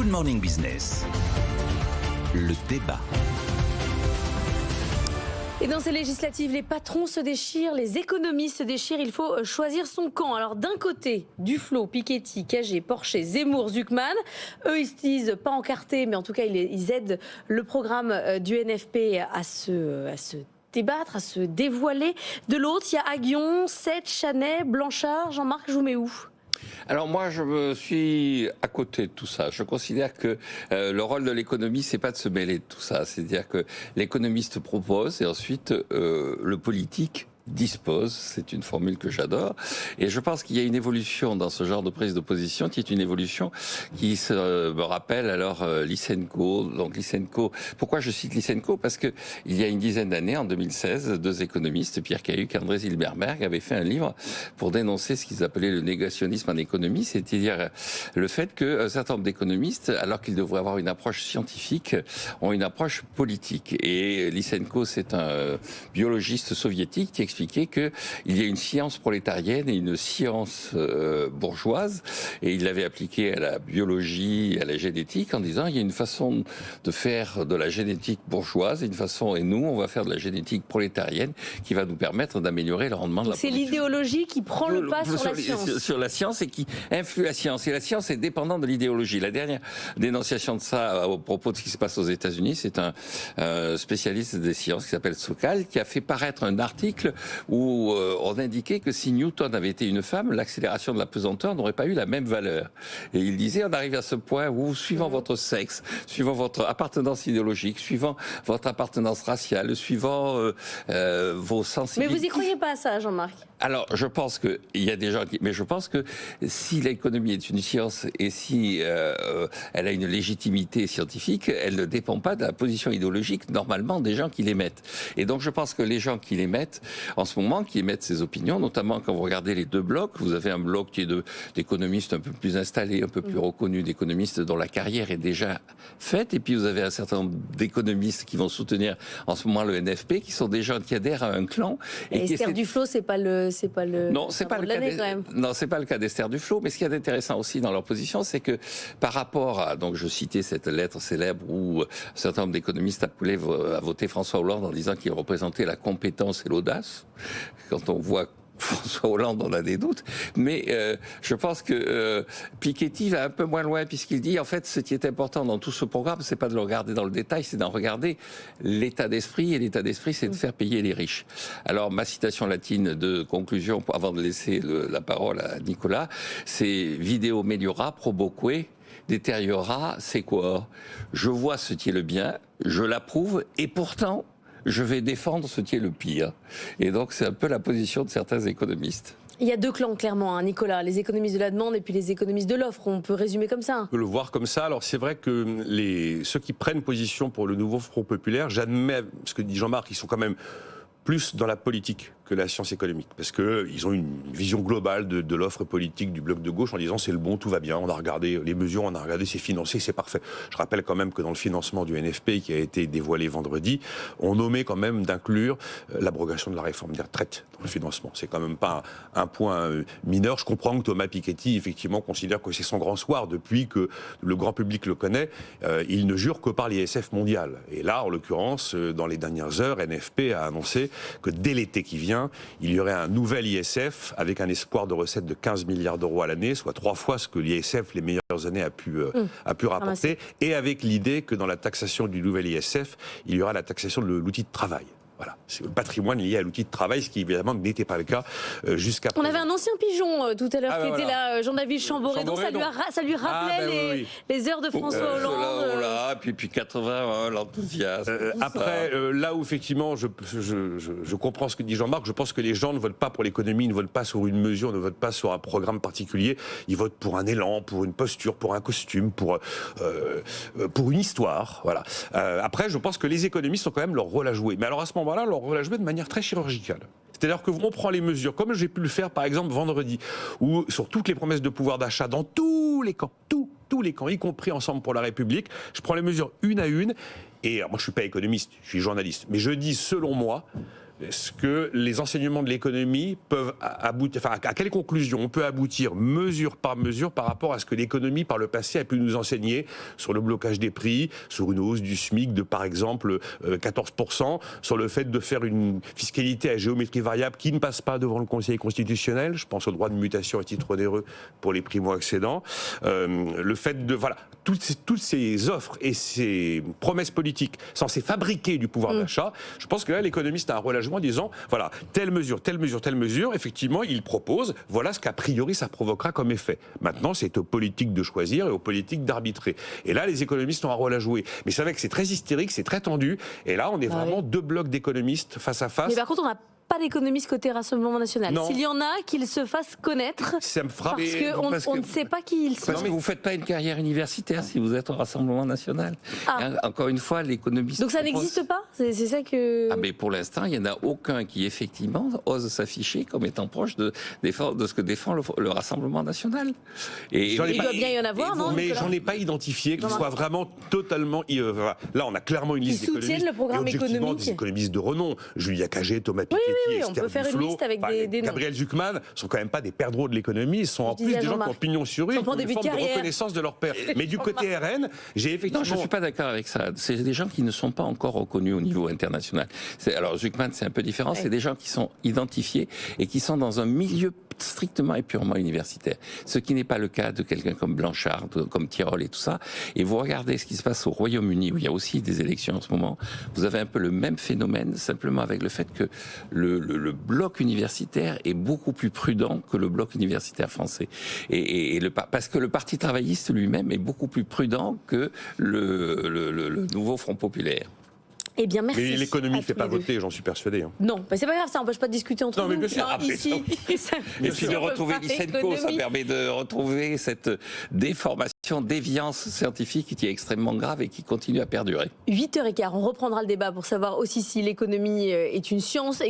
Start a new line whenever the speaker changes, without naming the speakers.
Good Morning Business. Le débat.
Et dans ces législatives, les patrons se déchirent, les économistes se déchirent, il faut choisir son camp. Alors d'un côté, Duflot, Piketty, Cagé, Porcher, Zemmour, Zucman, eux ils se disent pas encartés, mais en tout cas ils aident le programme du NFP à se débattre, à se dévoiler. De l'autre, il y a Aguillon, Seth, Chanet, Blanchard. Jean-Marc, je vous mets où ?
Alors moi, je me suis à côté de tout ça. Je considère que le rôle de l'économie, c'est pas de se mêler de tout ça. C'est-à-dire que l'économiste propose et ensuite le politique dispose, c'est une formule que j'adore, et je pense qu'il y a une évolution dans ce genre de prise de position qui est une évolution qui me rappelle alors Lysenko. Donc Lysenko, pourquoi je cite Lysenko? Parce que il y a une dizaine d'années, en 2016, deux économistes, Pierre Cahuc et André Zilberberg, avaient fait un livre pour dénoncer ce qu'ils appelaient le négationnisme en économie, c'est-à-dire le fait qu'un certain nombre d'économistes, alors qu'ils devraient avoir une approche scientifique, ont une approche politique. Et Lysenko, c'est un biologiste soviétique qui expliquait qu'il y a une science prolétarienne et une science bourgeoise, et il l'avait appliqué à la biologie et à la génétique en disant il y a une façon de faire de la génétique bourgeoise, une façon, et nous on va faire de la génétique prolétarienne qui va nous permettre d'améliorer le rendement de la production.
C'est l'idéologie qui prend le pas sur la science.
Sur la science et qui influe la science. Et la science est dépendante de l'idéologie. La dernière dénonciation de ça au propos de ce qui se passe aux États-Unis, c'est un spécialiste des sciences qui s'appelle Sokal qui a fait paraître un article où on indiquait que si Newton avait été une femme, l'accélération de la pesanteur n'aurait pas eu la même valeur. Et il disait, on arrive à ce point où, suivant votre sexe, suivant votre appartenance idéologique, suivant votre appartenance raciale, suivant vos sensibilités...
Mais vous y croyez pas à ça, Jean-Marc ?
Alors, je pense qu'il y a des gens qui... Mais je pense que si l'économie est une science et si elle a une légitimité scientifique, elle ne dépend pas de la position idéologique, normalement, des gens qui l'émettent. Et donc, je pense que les gens qui l'émettent, en ce moment, qui émettent ces opinions, notamment quand vous regardez les deux blocs, vous avez un bloc qui est d'économistes un peu plus installés, un peu plus reconnus, d'économistes dont la carrière est déjà faite, et puis vous avez un certain nombre d'économistes qui vont soutenir en ce moment le NFP, qui sont des gens qui adhèrent à un clan.
Et Esther Duflot, c'est pas le
non, c'est pas le cas. Non, c'est pas le cas d'Esther Duflot. Mais ce qui est intéressant aussi dans leur position, c'est que par rapport à, donc je citais cette lettre célèbre où un certain nombre d'économistes appelaient à voter François Hollande en disant qu'il représentait la compétence et l'audace. Quand on voit François Hollande, on a des doutes, mais je pense que Piketty va un peu moins loin puisqu'il dit en fait ce qui est important dans tout ce programme, c'est pas de le regarder dans le détail, c'est d'en regarder l'état d'esprit, et l'état d'esprit c'est de faire payer les riches. Alors ma citation latine de conclusion avant de laisser la parole à Nicolas, c'est vidéo meliora proboque deteriora sequor. Je vois ce qui est le bien, je l'approuve et pourtant je vais défendre ce qui est le pire. Et donc, c'est un peu la position de certains économistes.
Il y a deux clans, clairement, hein, Nicolas. Les économistes de la demande et puis les économistes de l'offre. On peut résumer comme ça.
On peut le voir comme ça. Alors, c'est vrai que ceux qui prennent position pour le nouveau Front populaire, j'admets ce que dit Jean-Marc, ils sont quand même plus dans la politique que la science économique, parce qu'ils ont une vision globale de l'offre politique du bloc de gauche en disant c'est le bon, tout va bien, on a regardé les mesures, on a regardé, c'est financé, c'est parfait. Je rappelle quand même que dans le financement du NFP qui a été dévoilé vendredi, on nommait quand même d'inclure l'abrogation de la réforme des retraites dans le financement. C'est quand même pas un point mineur. Je comprends que Thomas Piketty effectivement considère que c'est son grand soir depuis que le grand public le connaît. Il ne jure que par l'ISF mondial. Et là, en l'occurrence, dans les dernières heures, NFP a annoncé que dès l'été qui vient, il y aurait un nouvel ISF avec un espoir de recettes de 15 milliards d'euros à l'année, soit 3 fois ce que l'ISF, les meilleures années, a pu rapporter, et avec l'idée que dans la taxation du nouvel ISF, il y aura la taxation de l'outil de travail. Voilà, c'est le patrimoine lié à l'outil de travail, ce qui évidemment n'était pas le cas jusqu'à présent.
On avait un ancien pigeon tout à l'heure qui était là, Jean-David Chamboré, donc ça lui rappelait les heures de François Hollande.
Puis 80, l'enthousiasme.
Après, là où effectivement je comprends ce que dit Jean-Marc, je pense que les gens ne votent pas pour l'économie, ils ne votent pas sur une mesure, ne votent pas sur un programme particulier, ils votent pour un élan, pour une posture, pour un costume, pour une histoire. Voilà. Après, je pense que les économistes ont quand même leur rôle à jouer. Mais alors à ce moment-là, leur rôle à jouer de manière très chirurgicale. C'est-à-dire qu'on prend les mesures, comme j'ai pu le faire par exemple vendredi, où sur toutes les promesses de pouvoir d'achat dans tous les camps, tous les camps, y compris Ensemble pour la République, je prends les mesures une à une, et alors, moi je ne suis pas économiste, je suis journaliste, mais je dis selon moi, ce que les enseignements de l'économie peuvent aboutir, enfin, à quelle conclusion on peut aboutir mesure par mesure par rapport à ce que l'économie par le passé a pu nous enseigner sur le blocage des prix, sur une hausse du SMIC de par exemple 14%, sur le fait de faire une fiscalité à géométrie variable qui ne passe pas devant le Conseil constitutionnel, je pense au droit de mutation à titre onéreux pour les primo-accédants, le fait de, voilà, toutes ces offres et ces promesses politiques censées fabriquer du pouvoir d'achat, je pense que là l'économiste a un relâchement en disant, voilà, telle mesure, effectivement il propose, voilà ce qu'a priori ça provoquera comme effet. Maintenant c'est aux politiques de choisir et aux politiques d'arbitrer. Et là les économistes ont un rôle à jouer. Mais c'est vrai que c'est très hystérique, c'est très tendu, et là on est vraiment deux blocs d'économistes face à face.
Mais par contre on n'a pas d'économistes côté Rassemblement National.
Non.
S'il y en a, qu'ils se fassent connaître.
Ça me frappe.
Parce qu'on ne sait pas qui ils sont.
Parce que vous ne faites pas une carrière universitaire si vous êtes au Rassemblement National. Encore une fois, l'économiste...
Donc ça n'existe pas ? C'est ça que...
Ah, mais pour l'instant, il n'y en a aucun qui, effectivement, ose s'afficher comme étant proche de ce que défend le Rassemblement National. Et,
il doit bien y en avoir, non ?
Mais j'en ai pas identifié que ce soit vraiment totalement... Là, on a clairement une liste d'économistes.
Ils soutiennent le programme économique.
Des économistes de renom. Julia Cagé, Thomas Piketty,
oui, on peut faire une liste avec des noms.
Gabriel Zucman sont quand même pas des perdreaux de l'économie, ils sont en plus des gens qui ont pignon sur rue, qui ont une forme de reconnaissance de leur père. Mais du côté RN, j'ai effectivement...
Non, je ne suis pas d'accord avec ça. C'est des gens qui ne sont pas encore reconnus au niveau international. Alors Zucman, c'est un peu différent, c'est des gens qui sont identifiés et qui sont dans un milieu strictement et purement universitaire. Ce qui n'est pas le cas de quelqu'un comme Blanchard, comme Tirole et tout ça. Et vous regardez ce qui se passe au Royaume-Uni, où il y a aussi des élections en ce moment, vous avez un peu le même phénomène, simplement avec le fait que le bloc universitaire est beaucoup plus prudent que le bloc universitaire français. Parce que le Parti travailliste lui-même est beaucoup plus prudent que le nouveau Front populaire.
Eh bien, merci.
Mais l'économie ne fait pas voter, j'en suis persuadé.
Non, c'est pas grave, ça n'empêche pas de discuter entre nous.
Mais bien sûr,
ici.
Et puis de retrouver Lysenko, ça permet de retrouver cette déformation, déviance scientifique qui est extrêmement grave et qui continue à perdurer.
8h15, on reprendra le débat pour savoir aussi si l'économie est une science.